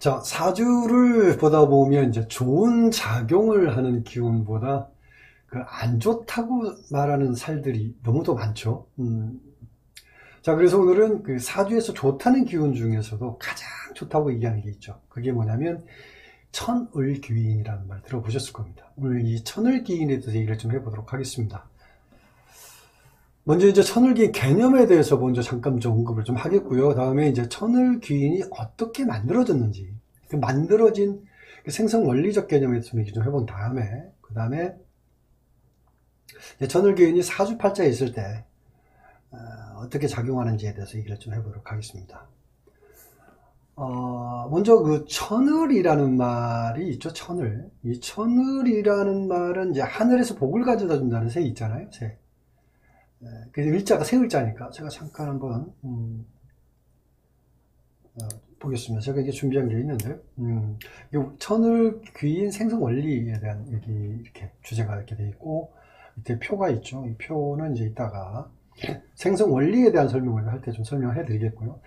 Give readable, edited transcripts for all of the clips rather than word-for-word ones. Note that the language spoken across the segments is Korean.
자, 사주를 보다 보면 이제 좋은 작용을 하는 기운보다 그 안 좋다고 말하는 살들이 너무도 많죠. 자, 그래서 오늘은 그 사주에서 좋다는 기운 중에서도 가장 좋다고 얘기하는 게 있죠. 그게 뭐냐면 천을귀인이라는 말 들어보셨을 겁니다. 오늘 이 천을귀인에 대해서 얘기를 좀 해보도록 하겠습니다. 먼저 이제 천을귀인 개념에 대해서 먼저 잠깐 좀 언급을 좀 하겠고요. 다음에 이제 천을귀인이 어떻게 만들어졌는지, 그 만들어진 그 생성 원리적 개념에 대해서 얘기 좀 해본 다음에, 그 다음에 천을귀인이 사주팔자에 있을 때 어떻게 작용하는지에 대해서 얘기를 좀 해보도록 하겠습니다. 먼저 그 천을이라는 말이 있죠. 천을. 이 천을이라는 말은 이제 하늘에서 복을 가져다 준다는 새 있잖아요. 새. 그 을자가 새 을자니까 제가 잠깐 한번 보겠습니다. 제가 이게 준비한 게 있는데, 천을 귀인 생성 원리에 대한 얘기, 이렇게 주제가 이렇게 돼 있고, 밑에 표가 있죠. 이 표는 이제 이따가 생성 원리에 대한 설명을 할 때 좀 설명을 해 드리겠고요.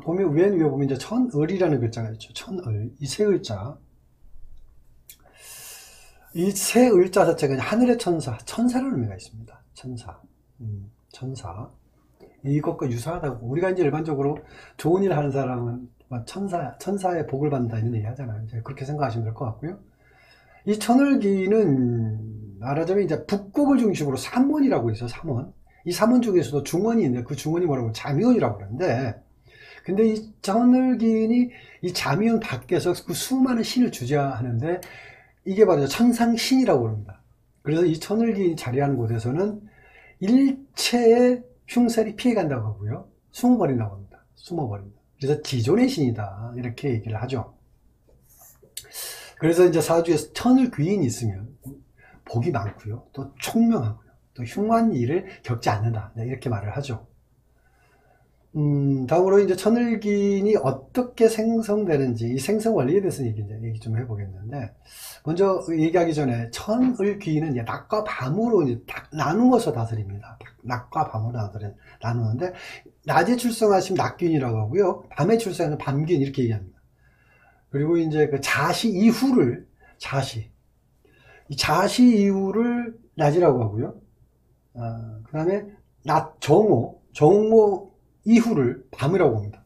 보면 맨 위에 보면 이제 천을이라는 글자가 있죠. 천을. 이 세 글자. 이 세 을자 자체가 하늘의 천사, 천사라는 의미가 있습니다. 천사. 천사. 이것과 유사하다고. 우리가 이제 일반적으로 좋은 일 하는 사람은 천사의 복을 받는다 이런 얘기 하잖아요. 이제 그렇게 생각하시면 될 것 같고요. 이 천을기는 말하자면 이제 북곡을 중심으로 삼원이라고 있어요. 삼원. 이 삼원 중에서도 중원이 있는데 그 중원이 뭐라고 하면 자미원이라고 그러는데, 근데 이 천을기인이 이 자미원 밖에서 그 수많은 신을 주재하는데 이게 바로 천상신이라고 그럽니다. 그래서 이 천을기인이 자리하는 곳에서는 일체의 흉살이 피해간다고 하고요. 숨어버린다고 합니다. 숨어버린다. 그래서 지존의 신이다. 이렇게 얘기를 하죠. 그래서 이제 사주에서 천을귀인이 있으면 복이 많고요. 또 총명하고요. 또 흉한 일을 겪지 않는다. 이렇게 말을 하죠. 다음으로 이제 천을귀인이 어떻게 생성되는지, 이 생성 원리에 대해서 얘기 좀 해보겠는데, 먼저 얘기하기 전에 천을귀인은 이제 낮과 밤으로 이제 나누어서 다스립니다. 낮과 밤으로 나누는데, 낮에 출생하시면 낮귀인이라고 하고요. 밤에 출생하면 밤귀인 이렇게 얘기합니다. 그리고 이제 그 자시 이후를 이 자시 이후를 낮이라고 하고요. 그 다음에 낮 정오 이후를 밤이라고 합니다.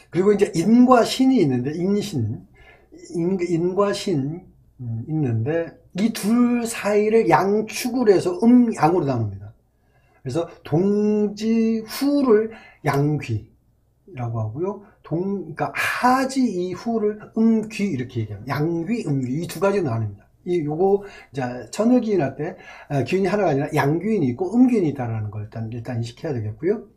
그리고 이제 인과 신이 있는데, 인과 신 있는데, 이 둘 사이를 양축을 해서 양으로 나눕니다. 그래서 동지 후를 양귀라고 하고요. 그러니까 하지 이후를 음귀 이렇게 얘기합니다. 양귀, 음귀 이 두 가지로 나눕니다. 요거 이제 천을귀인할 때 귀인이 하나가 아니라 양귀인이 있고 음귀인이 있다는 걸 일단 인식해야 되겠고요.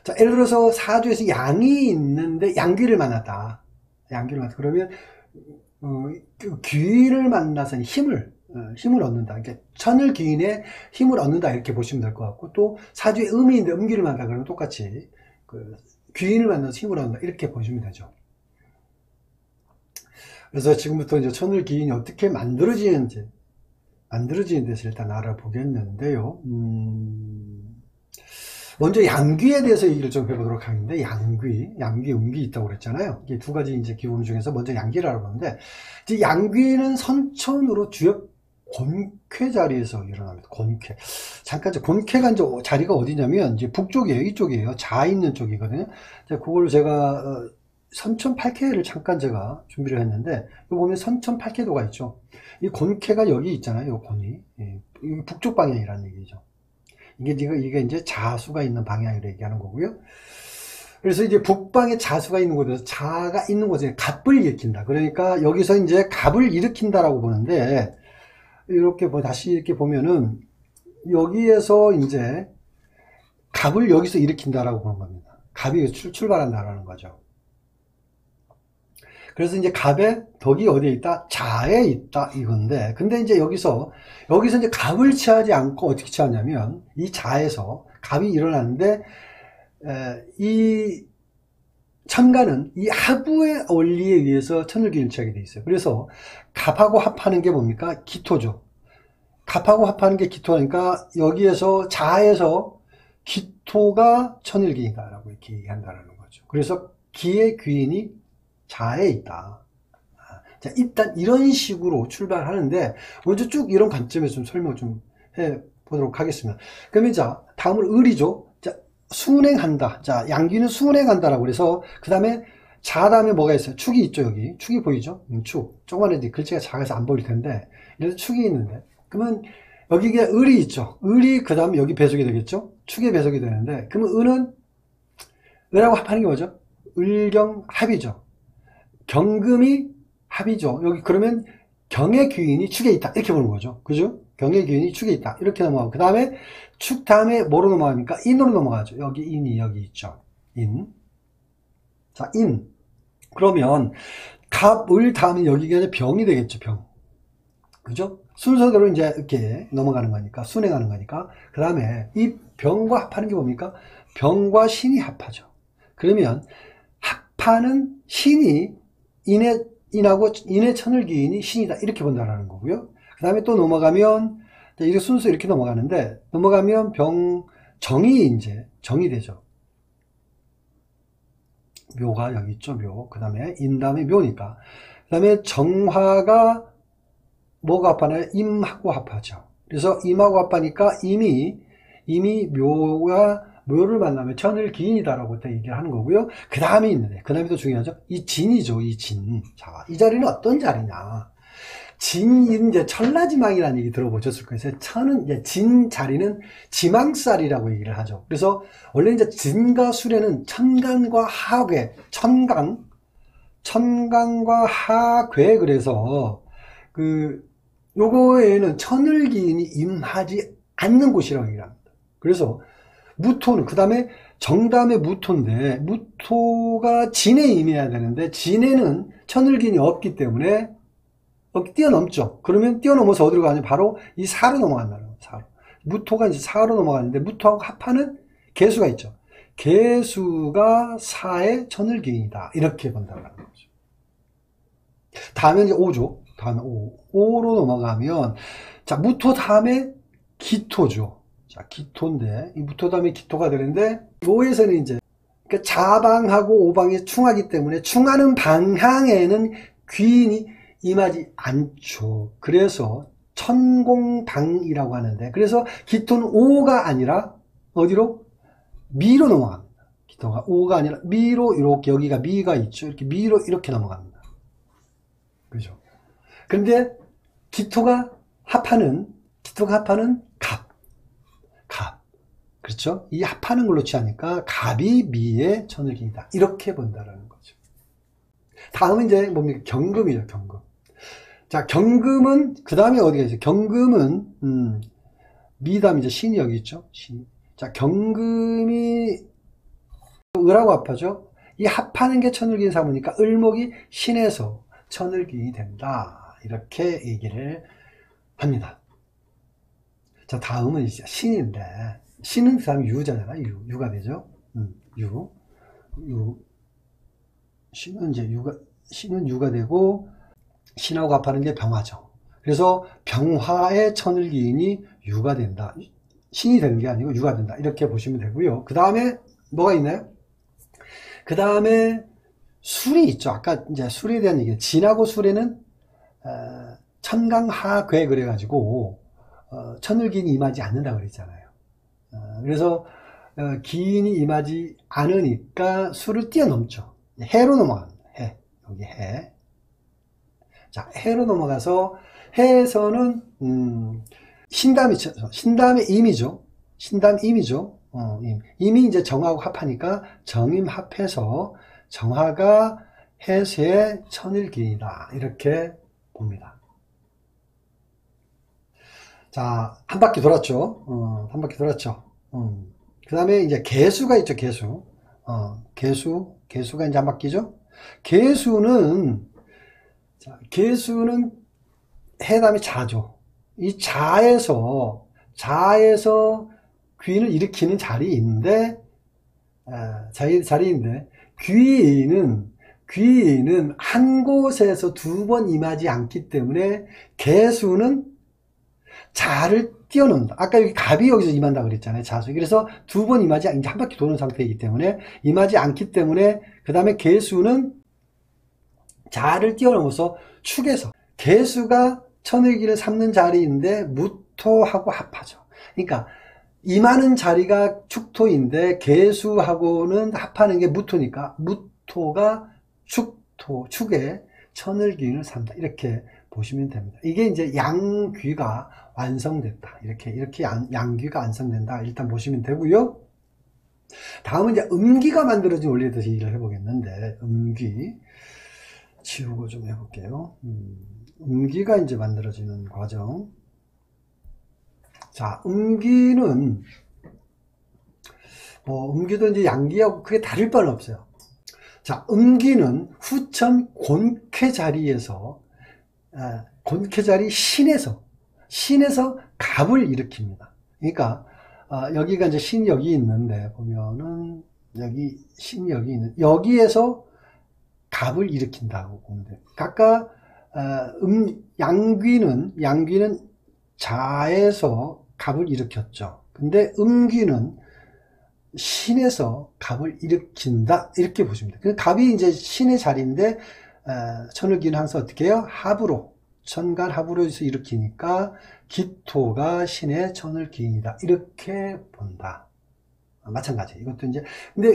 자, 예를 들어서 사주에서 양이 있는데 양귀를 만났다. 그러면 그 귀를 만나서 힘을 얻는다. 그러니까 천을귀인의 힘을 얻는다 이렇게 보시면 될 것 같고, 또 사주에 음이 있는데 음귀를 만난다 그러면 똑같이 그 귀인을 만나서 힘을 얻는다 이렇게 보시면 되죠. 그래서 지금부터 이제 천을귀인이 어떻게 만들어지는지 대해서 일단 알아보겠는데요. 먼저 양귀에 대해서 얘기를 좀 해보도록 하는데, 양귀, 음귀 있다고 그랬잖아요. 이게 두 가지 이제 기본 중에서 먼저 양귀를 알아보는데, 이제 양귀는 선천으로 주역 곤쾌 자리에서 일어납니다. 곤쾌. 잠깐, 곤쾌가 이제 자리가 어디냐면, 이제 북쪽이에요. 이쪽이에요. 자 있는 쪽이거든요. 그걸 제가, 선천팔쾌를 잠깐 제가 준비를 했는데, 이거 보면 선천팔쾌도가 있죠. 이 곤쾌가 여기 있잖아요. 이 곤이. 예, 북쪽 방향이라는 얘기죠. 이게 이제 자수가 있는 방향으로 얘기하는 거고요. 그래서 이제 북방에 자수가 있는 곳에서 자가 있는 곳에 갑을 일으킨다. 그러니까 여기서 이제 갑을 일으킨다라고 보는데, 이렇게 다시 이렇게 보면은 여기에서 이제 갑을 여기서 일으킨다라고 보는 겁니다. 갑이 출발한다라는 거죠. 그래서 이제 갑의 덕이 어디에 있다? 자에 있다 이건데, 근데 이제 여기서 이제 갑을 취하지 않고 어떻게 취하냐면, 이 자에서 갑이 일어나는데, 이 천간은 이 하부의 원리에 의해서 천을귀인을 취하게 돼 있어요. 그래서 갑하고 합하는 게 뭡니까? 기토죠. 갑하고 합하는 게 기토니까 여기에서 자에서 기토가 천을귀인이다라고 이렇게 얘기한다는 거죠. 그래서 기의 귀인이 자에 있다. 자, 일단 이런 식으로 출발하는데 먼저 쭉 이런 관점에서 좀 설명을 좀 해보도록 하겠습니다. 그러면 자, 다음으로 을이죠. 자, 순행한다. 자, 양귀는 순행한다라고 그래서 그 다음에 자 다음에 뭐가 있어요? 축이 있죠. 여기 축이 보이죠? 축. 조금만 이제 글자가 작아서 안 보일 텐데 이래서 축이 있는데 그러면 여기에 을이 있죠. 을이 그 다음에 여기 배속이 되겠죠. 축에 배속이 되는데 그러면 을은 을하고 합하는 게 뭐죠? 을경합이죠. 경금이 합이죠. 여기 그러면 경의 귀인이 축에 있다 이렇게 보는 거죠. 그죠? 경의 귀인이 축에 있다 이렇게 넘어가고 그 다음에 축 다음에 뭐로 넘어갑니까? 인으로 넘어가죠. 여기 인이 여기 있죠. 인. 자, 인. 그러면 갑, 을 다음에 여기가 이제 병이 되겠죠. 병. 그죠? 순서대로 이제 이렇게 넘어가는 거니까 순행하는 거니까 그 다음에 이 병과 합하는 게 뭡니까? 병과 신이 합하죠. 그러면 합하는 신이 인하고 인의 천을기인이 신이다 이렇게 본다라는 거고요. 그 다음에 또 넘어가면 이게 순서 이렇게 넘어가는데 넘어가면 정이 이제 정이 되죠. 묘가 여기 있죠. 묘. 그 다음에 인 다음에 묘니까 그 다음에 정화가 뭐가 합하나요? 임하고 합하죠. 그래서 임하고 합하니까 임이 묘를 만나면 천을기인이다라고 얘기를 하는 거고요. 그 다음에 있는데 그 다음에 또 중요하죠. 이 진이죠. 이 진. 자, 이 자리는 어떤 자리냐? 진이 이제 천라지망이라는 얘기 들어보셨을 거예요. 천은 이제 진 자리는 지망살이라고 얘기를 하죠. 그래서 원래 이제 진과 술에는 천간과 하괴, 천간과 하괴 그래서 요거에는 천을기인이 임하지 않는 곳이라고 얘기를 합니다. 그래서 무토는 그 다음에 정다음에 무토인데 무토가 진에 임해야 되는데 진에는 천을기인이 없기 때문에 뛰어넘죠. 그러면 뛰어넘어서 어디로 가냐? 바로 이 사로 넘어간다는 거예요. 사로. 무토가 이제 사로 넘어가는데 무토하고 합하는 개수가 있죠. 개수가 사의 천을기인이다. 이렇게 본다는 거죠. 다음에 이제 오죠. 다음에 오로 넘어가면 자 무토 다음에 기토죠. 자 기토인데 이 무토 다음에 기토가 되는데 오에서는 이제 그러니까 자방하고 오방이 충하기 때문에 충하는 방향에는 귀인이 임하지 않죠. 그래서 천공방이라고 하는데 그래서 기토는 오가 아니라 어디로? 미로 넘어갑니다. 기토가 오가 아니라 미로 이렇게 여기가 미가 있죠. 이렇게 미로 이렇게 넘어갑니다. 그죠? 근데 기토가 합하는 갑. 그렇죠? 이 합하는 걸로 취하니까 갑이 미의 천을기이다. 이렇게 본다라는 거죠. 다음은 이제 뭡니까? 경금이죠. 경금. 자, 경금은 그 다음에 어디가 있어요? 경금은 미담 이제 신이 여기 있죠. 신. 자, 경금이 을하고 합하죠. 이 합하는 게 천을기인 사무니까 을목이 신에서 천을기인이 된다. 이렇게 얘기를 합니다. 자, 다음은 이제 신인데 신은 그 다음에 유잖아요. 유가 되죠. 신은 이제 신은 유가 되고 신하고 합하는 게 병화죠. 그래서 병화의 천을기인이 유가 된다. 신이 되는 게 아니고 유가 된다. 이렇게 보시면 되고요. 그 다음에 뭐가 있나요? 그 다음에 술이 있죠. 아까 이제 술에 대한 얘기. 진하고 술에는 천강하괴 그래가지고 천을기인이 임하지 않는다 그랬잖아요. 그래서 기인이 임하지 않으니까 술을 뛰어넘죠. 해로 넘어갑니다. 해. 여기 해. 자, 해로 넘어가서 해에서는 신담의 임이죠. 신담 임이죠. 임이 이제 정하고 합하니까 정임 합해서 정화가 해수의 천일기이다. 이렇게 봅니다. 자, 한 바퀴 돌았죠. 한 바퀴 돌았죠. 그 다음에 이제 개수가 있죠. 개수가 이제 한 바퀴죠. 개수는 해 다음에 자죠. 이 자에서 귀인을 일으키는 자리인데, 귀인은 한 곳에서 두 번 임하지 않기 때문에 개수는 자를 뛰어넘는다. 아까 여기 갑이 여기서 임한다 그랬잖아요. 자수. 그래서 두 번 임하지, 이제 한 바퀴 도는 상태이기 때문에 임하지 않기 때문에, 그 다음에 개수는 자를 뛰어넘어서 축에서, 개수가 천을기를 삼는 자리인데 무토하고 합하죠. 그러니까 임하는 자리가 축토인데 개수하고는 합하는 게 무토니까 무토가 축에 천을기운을 삼다. 이렇게 보시면 됩니다. 이게 이제 양귀가 완성됐다. 이렇게 양귀가 완성된다. 일단 보시면 되고요. 다음은 이제 음기가 만들어진 원리에 대해서 얘기를 해보겠는데, 음기 지우고 좀 해볼게요. 음기가 이제 만들어지는 과정. 자, 음기는 음기도 이제 양기하고 크게 다를 바는 없어요. 자, 음기는 후천 곤쾌 자리에서, 곤쾌 자리 신에서 갑을 일으킵니다. 그러니까 여기가 이제 신역이 있는데 보면은 여기 신역이 있는, 여기에서 갑을 일으킨다고 보면 돼요. 아까 양귀는 자에서 갑을 일으켰죠. 근데 음귀는 신에서 갑을 일으킨다. 이렇게 보시면 돼요. 갑이 이제 신의 자리인데, 천을기는 항상 어떻게 해요? 합으로, 천간 합으로서 일으키니까 기토가 신의 천을기인이다. 이렇게 본다. 마찬가지. 이것도 이제, 근데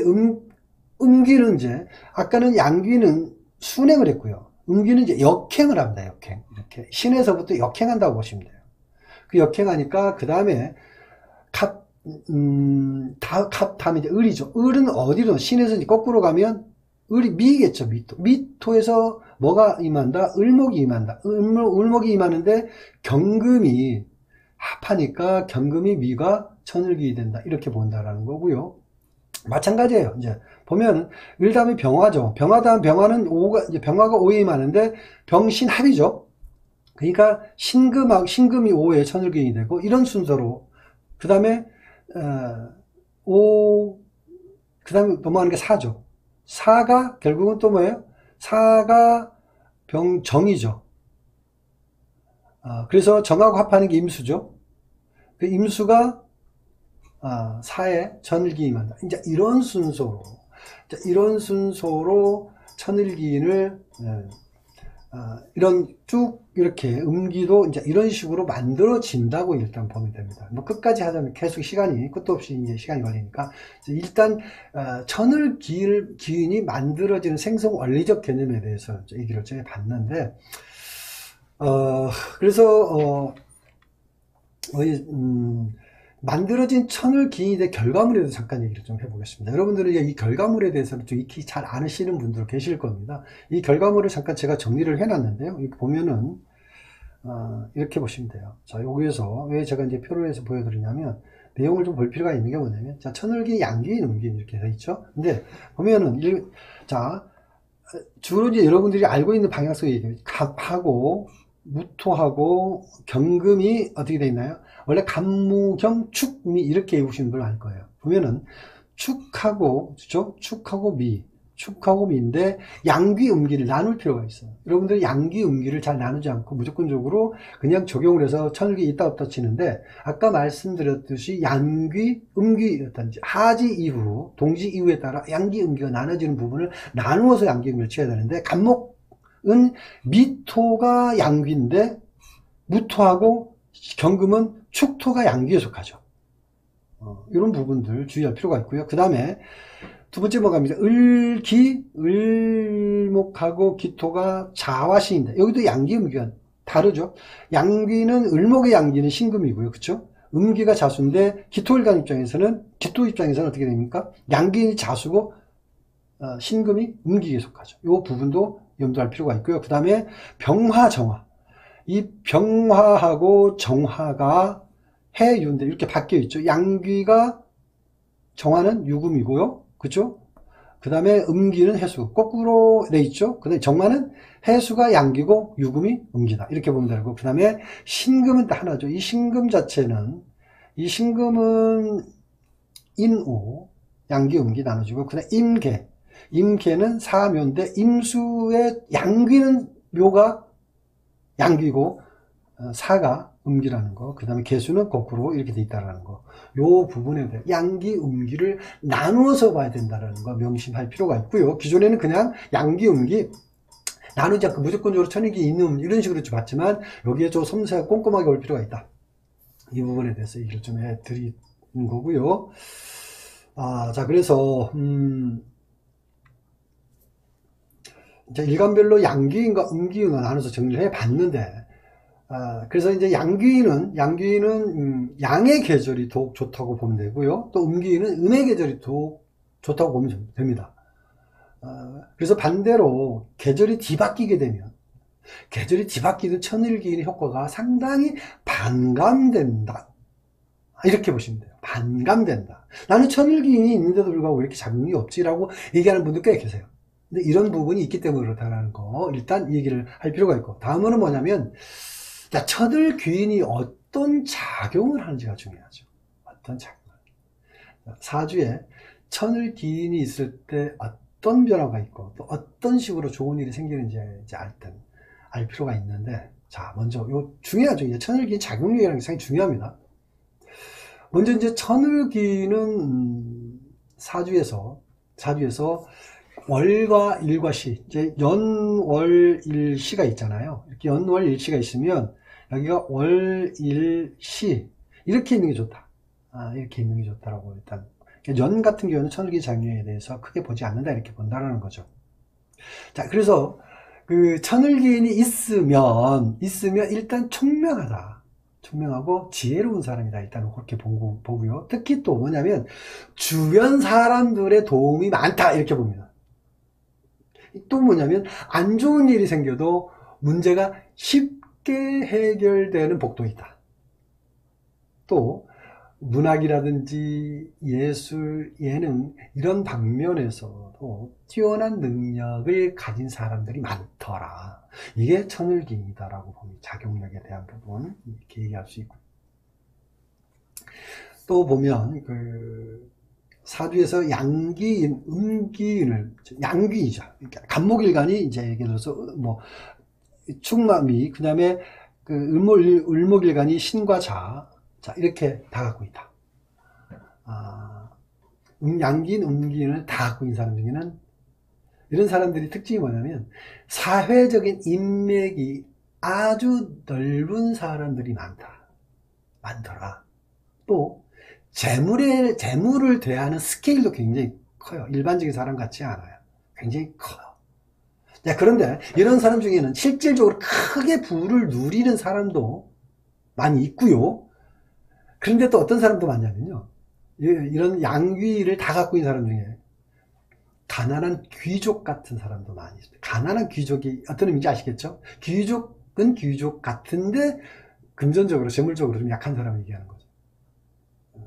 음귀는 이제, 아까는 양귀는 순행을 했고요. 음귀는 이제 역행을 합니다. 역행. 이렇게. 신에서부터 역행한다고 보시면 돼요. 그 역행하니까, 그 다음에 다음에 이제 을이죠. 을은 어디로, 신에서 이제 거꾸로 가면 을이 미겠죠. 미토에서 뭐가 임한다? 을목이 임한다. 을목이 임하는데 경금이 합하니까 경금이 미가 천을기이 된다. 이렇게 본다라는 거고요. 마찬가지예요. 이제 보면 을 다음에 병화죠. 병화 다음 병화는 이제 병화가 5에 임하는데 병신합이죠. 그러니까 신금이 5에 천을기이 되고, 이런 순서로 그 다음에 그 다음에 넘어가는 게 사죠. 사가 결국은 또 뭐예요? 사가 정이죠. 그래서 정하고 합하는 게 임수죠. 그 임수가 사에 천을기 임한다. 이제 이런 순서로 천을기인을 이런 쭉 이렇게 음기도 이제 이런 식으로 만들어진다고 일단 보면 됩니다. 뭐 끝까지 하자면 계속 끝도 없이 이제 시간이 걸리니까 일단 천을기인이 만들어지는 생성 원리적 개념에 대해서 얘기를 좀 해봤는데, 그래서 만들어진 천을기인이 된 결과물에 대해서 잠깐 얘기를 좀 해보겠습니다. 여러분들은 이 결과물에 대해서는 좀 익히 잘 아시는 분들 계실 겁니다. 이 결과물을 잠깐 제가 정리를 해놨는데요. 이렇게 보면은 이렇게 보시면 돼요. 자, 여기에서 왜 제가 이제 표를 해서 보여드리냐면, 내용을 좀 볼 필요가 있는 게 뭐냐면, 자, 천을기, 양기인, 음기인 이렇게 되어 있죠. 근데 보면은 자, 주로 이제 여러분들이 알고 있는 방향성 얘기해요. 갑하고 무토하고 경금이 어떻게 되어 있나요? 원래 갑무경 축미 이렇게 외우시는 걸 알 거예요. 보면은 축하고, 그죠? 축하고 미인데 양귀 음기를 나눌 필요가 있어요. 여러분들이 양귀 음기를 잘 나누지 않고 무조건적으로 그냥 적용을 해서 천을기 있다 없다 치는데, 아까 말씀드렸듯이 양귀 음기였든지 하지 이후, 동지 이후에 따라 양귀 음기가 나눠지는 부분을 나누어서 양귀 음기를 쳐야 되는데, 갑목은 미토가 양귀인데 무토하고 경금은 축토가 양귀에 속하죠. 이런 부분들 주의할 필요가 있고요. 그 다음에 두 번째 뭐가 있습니까? 을목하고 기토가 자화신인데, 여기도 양귀 음기가 다르죠. 양귀는, 을목의 양귀는 신금이고요. 그쵸? 음기가 자수인데, 기토 입장에서는 어떻게 됩니까? 양귀는 자수고, 신금이 음기에 속하죠. 이 부분도 염두할 필요가 있고요. 그 다음에 병화, 정화. 이 병화하고 정화가 해유인데 이렇게 바뀌어 있죠. 양귀가, 정화는 유금이고요. 그쵸? 그 다음에 음기는 해수. 거꾸로 돼 있죠. 그 다음에 정화는 해수가 양기고 유금이 음기다. 이렇게 보면 되고, 그 다음에 신금은 또 하나죠. 이 신금은 인오, 양기, 음기 나눠지고, 그 다음에 임계는 사묘인데, 임수의 양귀는 묘가 양귀고, 사가 음기라는 거, 그 다음에 개수는 거꾸로 이렇게 돼 있다라는 거, 요 부분에 대해 양기, 음기를 나누어서 봐야 된다는 거 명심할 필요가 있고요. 기존에는 그냥 양기, 음기 나누지 않고 무조건적으로 천일기, 인음 이런 식으로 좀 봤지만 여기에 좀 섬세하게 꼼꼼하게 올 필요가 있다. 이 부분에 대해서 얘기를 좀 해드리는 거고요. 자, 그래서 이제 일간별로 양기인과 음기인을 나눠서 정리를 해 봤는데, 그래서 이제 양기인은 양의 계절이 더욱 좋다고 보면 되고요. 또 음기인은 음의 계절이 더욱 좋다고 보면 됩니다. 그래서 반대로 계절이 뒤바뀌게 되면, 계절이 뒤바뀌는 천일기인의 효과가 상당히 반감된다. 이렇게 보시면 돼요. 반감된다. 나는 천일기인이 있는데도 불구하고 왜 이렇게 작용이 없지라고 얘기하는 분들 꽤 계세요. 근데 이런 부분이 있기 때문에 그렇다는 거 일단 얘기를 할 필요가 있고, 다음은 뭐냐면, 자, 천일귀인이 어떤 작용을 하는지가 중요하죠. 어떤 작용을. 사주에 천일귀인이 있을 때 어떤 변화가 있고 또 어떤 식으로 좋은 일이 생기는지 이제 알 필요가 있는데, 자, 먼저 요 중요하죠. 이제 천일귀인 작용력이라는 게 상당히 중요합니다. 먼저 이제 천일귀인은 사주에서 월과 일과 시, 이제 연월일시가 있잖아요. 이렇게 연월일시가 있으면 여기가 월일시 이렇게 있는 게 좋다. 이렇게 있는 게 좋다라고 일단, 연 같은 경우는 천일귀인 작용에 대해서 크게 보지 않는다 이렇게 본다는 거죠. 자, 그래서 그 천일귀인이 있으면 일단 총명하다. 총명하고 지혜로운 사람이다. 일단 그렇게 보고요. 특히 또 뭐냐면 주변 사람들의 도움이 많다 이렇게 봅니다. 또 뭐냐면 안 좋은 일이 생겨도 문제가 쉽게 해결되는 복도 있다. 또 문학이라든지 예술, 예능 이런 방면에서도 뛰어난 능력을 가진 사람들이 많더라. 이게 천일귀인이다라고 보면 작용력에 대한 부분 이렇게 얘기할 수 있고, 또 보면 그 사주에서 양기인, 음기인을 양귀이죠. 그러니까 간목일간이 이제 예를 들어서 뭐 축마미, 그 다음에 그 을목일간이 신과 자 이렇게 다 갖고 있다. 양기인, 음기인을 다 갖고 있는 사람 중에는 이런 사람들이 특징이 뭐냐면 사회적인 인맥이 아주 넓은 사람들이 많더라. 또 재물을 대하는 스케일도 굉장히 커요. 일반적인 사람 같지 않아요. 굉장히 커요. 자, 그런데 이런 사람 중에는 실질적으로 크게 부를 누리는 사람도 많이 있고요. 그런데 또 어떤 사람도 많냐면요, 이런 양귀를 다 갖고 있는 사람 중에 가난한 귀족 같은 사람도 많이 있습니다. 가난한 귀족이 어떤 의미인지 아시겠죠? 귀족은 귀족 같은데 금전적으로, 재물적으로 좀 약한 사람을 얘기하는 거죠.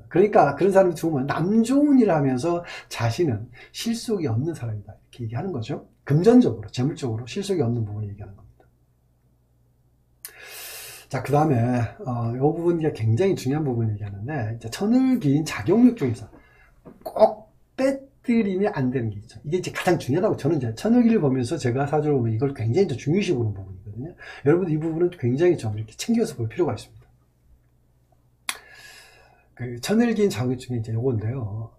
그러니까 그런 사람이 죽으면 남 좋은 일을 하면서 자신은 실속이 없는 사람이다 이렇게 얘기하는 거죠. 금전적으로, 재물적으로 실속이 없는 부분을 얘기하는 겁니다. 자, 그 다음에 이 부분이 굉장히 중요한 부분을 얘기하는데, 이제 천일귀인 작용력 중에서 꼭 빼뜨리면 안 되는 게 있죠. 이게 이제 가장 중요하다고 저는 이제 천일귀를 보면서 제가 사주를 보면 이걸 굉장히 좀 중요시 보는 부분이거든요. 여러분 이 부분은 굉장히 좀 이렇게 챙겨서 볼 필요가 있습니다. 그 천일귀인 작용 중에 이제 요건데요.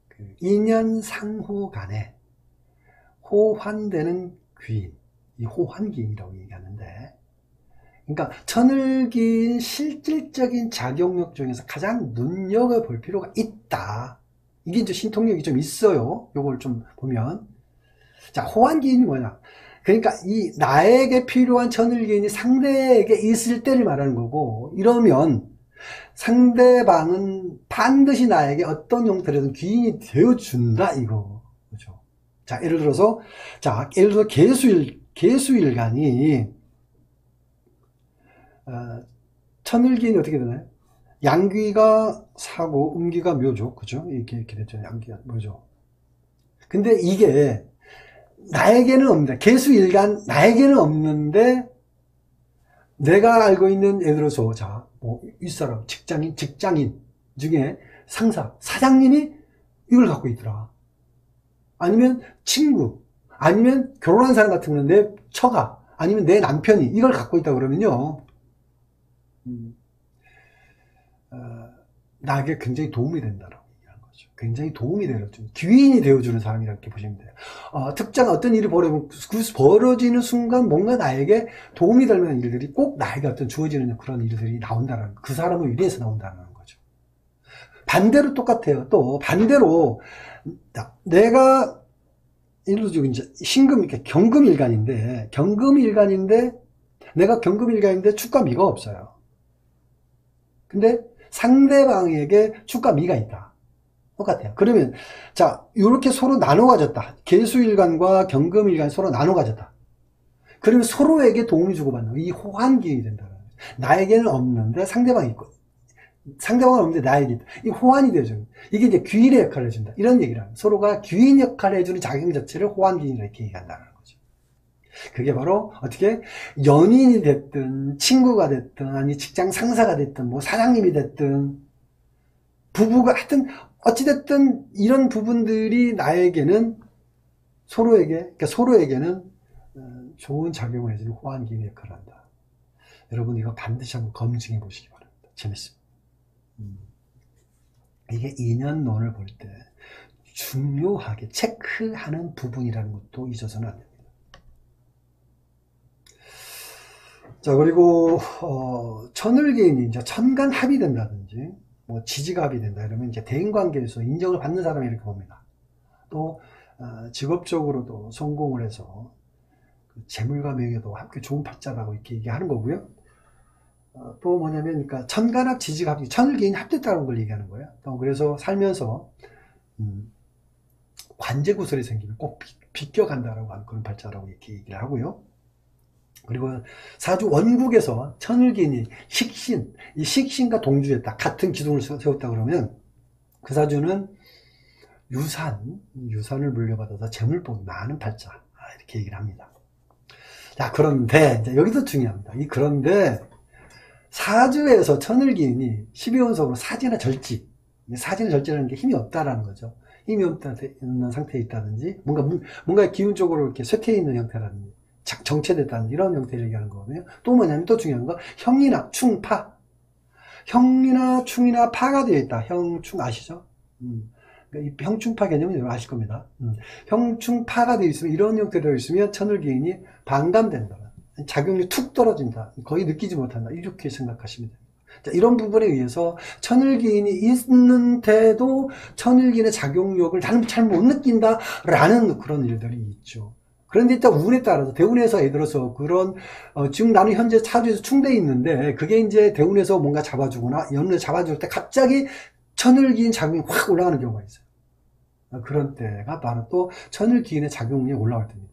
그 인연 상호 간에 호환되는 귀인, 이 호환귀인이라고 얘기하는데, 그러니까 천일귀인 실질적인 작용력 중에서 가장 눈여겨볼 필요가 있다. 이게 이제 신통력이 좀 있어요. 요걸 좀 보면, 자, 호환귀인이 뭐냐? 그러니까 이 나에게 필요한 천일귀인이 상대에게 있을 때를 말하는 거고, 이러면 상대방은 반드시 나에게 어떤 형태로든 귀인이 되어준다 이거, 그렇죠? 자, 예를 들어서 개수일간이 천일귀인이 어떻게 되나요? 양귀가 사고 음귀가 묘죠, 그죠? 이렇게 됐죠. 양귀가 묘죠. 근데 이게 나에게는 없는데, 개수일간 나에게는 없는데 내가 알고 있는, 예를 들어서 자, 뭐 윗사람, 직장인 중에 상사, 사장님이 이걸 갖고 있더라. 아니면 친구, 아니면 결혼한 사람 같은 건 내 처가, 아니면 내 남편이 이걸 갖고 있다 그러면요, 나에게 굉장히 도움이 된다라고 얘기하는 거죠. 굉장히 도움이 되어주는, 귀인이 되어주는 사람이라고 이렇게 보시면 돼요. 특정 어떤 일이 벌어지는 순간 뭔가 나에게 도움이 될 만한 일들이 꼭 나에게 어떤 주어지는 그런 일들이 나온다는, 그 사람을 위해서 나온다는 거죠. 반대로 똑같아요. 또 반대로 내가 예를 들어 이제 신금, 이렇게 경금일간인데 내가 경금일간인데 축과 미가 없어요. 근데 상대방에게 축과 미가 있다. 똑같아요. 그러면 자, 이렇게 서로 나눠 가졌다. 계수일간과 경금일간이 서로 나눠 가졌다. 그러면 서로에게 도움이 주고받는, 이 호환기인이 된다. 나에게는 없는데 상대방이 있고, 상대방은 없는데 나에게 있다. 이 호환이 되어주는, 이게 이제 귀인의 역할을 해준다. 이런 얘기를 합니다. 서로가 귀인 역할을 해주는 작용 자체를 호환기인이라고 이렇게 얘기한다는 거죠. 그게 바로 어떻게 연인이 됐든 친구가 됐든 아니 직장 상사가 됐든 뭐 사장님이 됐든 부부가 하여튼 어찌됐든 이런 부분들이 나에게는 서로에게는 좋은 작용을 해주는 호환기인의 역할을 한다. 여러분 이거 반드시 한번 검증해 보시기 바랍니다. 재밌습니다. 이게 인연론을 볼 때 중요하게 체크하는 부분이라는 것도 잊어서는 안 됩니다. 자, 그리고 천을기인이 이제 천간합이 된다든지 뭐 지지가 합이 된다 이러면 이제 대인관계에서 인정을 받는 사람이 이렇게 봅니다. 또 직업적으로도 성공을 해서 재물과 명예도 함께 좋은 팔자라고 이렇게 얘기하는 거고요. 또 뭐냐면, 그러니까 천간합, 지지합, 천을기인이 합됐다는 걸 얘기하는 거예요. 또 그래서 살면서 관제구설이 생기면 꼭 비껴간다라고 하는 그런 팔자라고 이렇게 얘기를 하고요. 그리고 사주 원국에서 천을기인이 식신, 이 식신과 동주했다, 같은 기둥을 세웠다 그러면 그 사주는 유산을 물려받아서 재물복이 많은 팔자, 이렇게 얘기를 합니다. 자, 그런데 이제 여기도 중요합니다. 그런데 사주에서 천을기인이 12원석으로 사지나 절지라는 게 힘이 없다라는 거죠. 힘이 없는 상태에 있다든지, 뭔가 기운적으로 이렇게 쇠퇴해 있는 형태라든지, 정체됐다는 이런 형태를 얘기하는 거거든요. 또 뭐냐면 또 중요한 거, 형이나 충, 파. 형이나 충이나 파가 되어 있다. 형, 충 아시죠? 이 형충파 개념은 여러분 아실 겁니다. 형충파가 되어 있으면, 이런 형태로 되어 있으면 천을기인이 반감된다. 작용력이 툭 떨어진다. 거의 느끼지 못한다. 이렇게 생각하시면 됩니다. 자, 이런 부분에 의해서 천을기인이 있는데도 천을기인의 작용력을 나는 잘 못 느낀다 라는 그런 일들이 있죠. 그런데 일단 운에 따라서 대운에서 예를 들어서 그런 지금 나는 현재 사주에서 충대에 있는데 그게 이제 대운에서 뭔가 잡아주거나 연운에 잡아줄 때 갑자기 천을기인 작용이 확 올라가는 경우가 있어요. 그런 때가 바로 또 천을기인의 작용력이 올라갈 때입니다.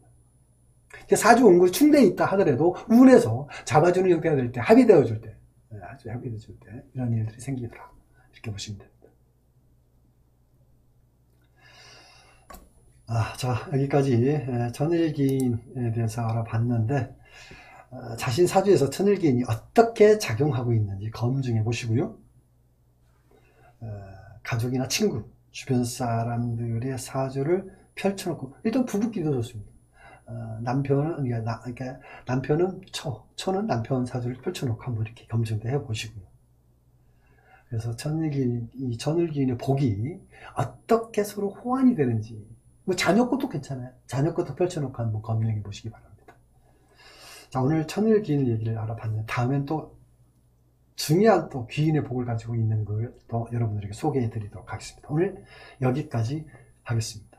사주 원국이 충대에 있다 하더라도 운에서 잡아주는 형태가 될 때, 합의되어 줄 때, 아주 합의되어 줄 때 이런 일들이 생기더라. 이렇게 보시면 됩니다. 자, 여기까지 천을기인에 대해서 알아봤는데 자신 사주에서 천을기인이 어떻게 작용하고 있는지 검증해 보시고요. 가족이나 친구, 주변 사람들의 사주를 펼쳐놓고, 일단 부부끼리도 좋습니다. 남편은 처는 남편 사주를 펼쳐놓고 한번 이렇게 검증도 해보시고요. 그래서 이 천을기인의 복이 어떻게 서로 호환이 되는지, 뭐 자녀 것도 괜찮아요. 자녀 것도 펼쳐놓고 한번 검증해 보시기 바랍니다. 자, 오늘 천을기인 얘기를 알아봤는데 다음엔 또 중요한 또 귀인의 복을 가지고 있는 걸 또 여러분들에게 소개해 드리도록 하겠습니다. 오늘 여기까지 하겠습니다.